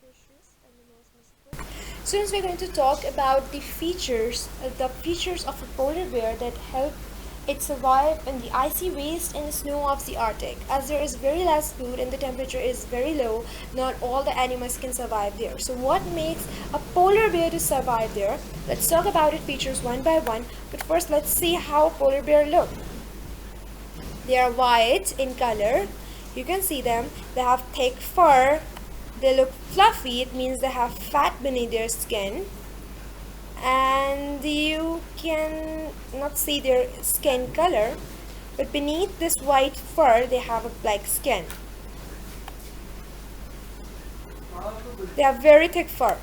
precious and the most mystical. Students, we're going to talk about the features of a polar bear that help it survive in the icy waste and the snow of the Arctic. As there is very less food and the temperature is very low, not all the animals can survive there. So what makes a polar bear to survive there? Let's talk about its features one by one. But first, let's see how a polar bear look. They are white in color. You can see them. They have thick fur. They look fluffy. It means they have fat beneath their skin. And you can not see their skin color, but beneath this white fur they have a black skin. They have very thick fur.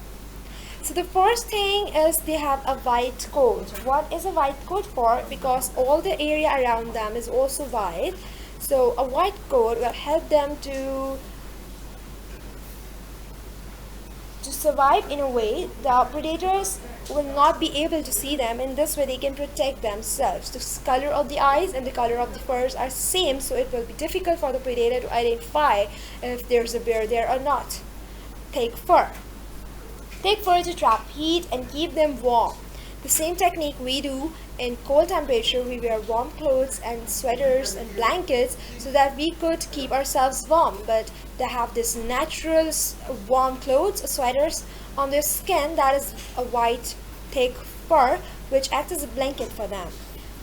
So the first thing is they have a white coat. What is a white coat for? Because all the area around them is also white. So a white coat will help them to survive in a way the predators will not be able to see them. In this way they can protect themselves. The color of the eyes and the color of the furs are same, so it will be difficult for the predator to identify if there's a bear there or not. Thick fur. Thick fur to trap heat and keep them warm. The same technique we do in cold temperature. We wear warm clothes and sweaters and blankets so that we could keep ourselves warm, but they have this natural warm clothes, sweaters on their skin, that is a white thick fur which acts as a blanket for them.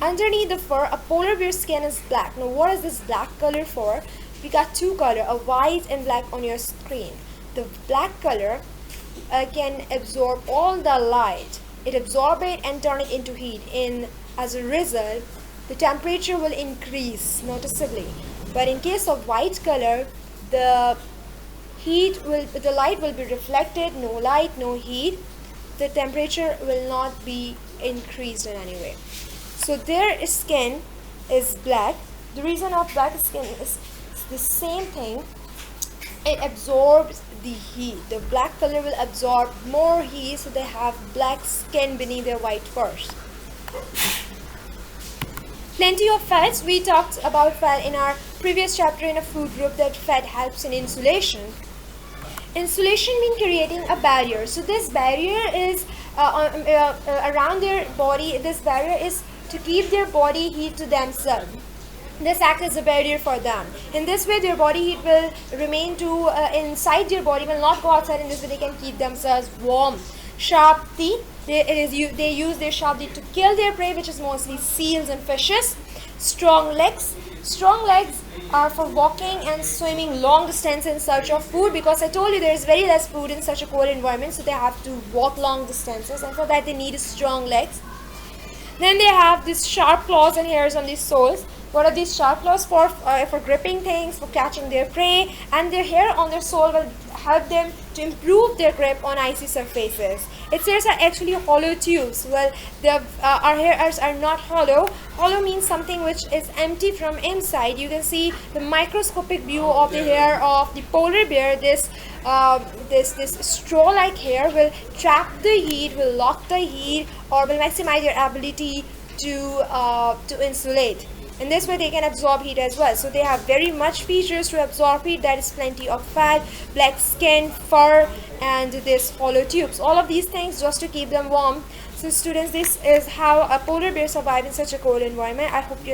Underneath the fur, a polar bear skin is black. Now what is this black color for? We got two color, a white and black on your screen. The black color can absorb all the light. It absorbs it and turn it into heat. As a result, the temperature will increase noticeably. But in case of white color, the light will be reflected. No light, no heat. The temperature will not be increased in any way. So their skin is black. The reason of black skin is the same thing. It absorbs the heat. The black color will absorb more heat, so they have black skin beneath their white furs. Plenty of fats. We talked about fat in our previous chapter in a food group, that fat helps in insulation. Insulation means creating a barrier. So this barrier is around their body. This barrier is to keep their body heat to themselves. This acts as a barrier for them. In this way, their body heat will remain inside their body, will not go outside. In this way, they can keep themselves warm. Sharp teeth. They use their sharp teeth to kill their prey, which is mostly seals and fishes. Strong legs. Strong legs are for walking and swimming long distance in search of food, because I told you there is very less food in such a cold environment, so they have to walk long distances, and for that they need strong legs. Then they have these sharp claws and hairs on these soles. What are these sharp claws for? For gripping things, for catching their prey, and their hair on their sole will help them to improve their grip on icy surfaces. Its hairs are actually hollow tubes. Well, our hairs are not hollow. Hollow means something which is empty from inside. You can see the microscopic view of the hair of the polar bear. This straw-like hair will trap the heat, will lock the heat, or will maximize their ability to insulate. In this way they can absorb heat as well. So they have very much features to absorb heat. That is plenty of fat, black skin, fur, and this hollow tubes. All of these things just to keep them warm. So students, this is how a polar bear survives in such a cold environment. I hope you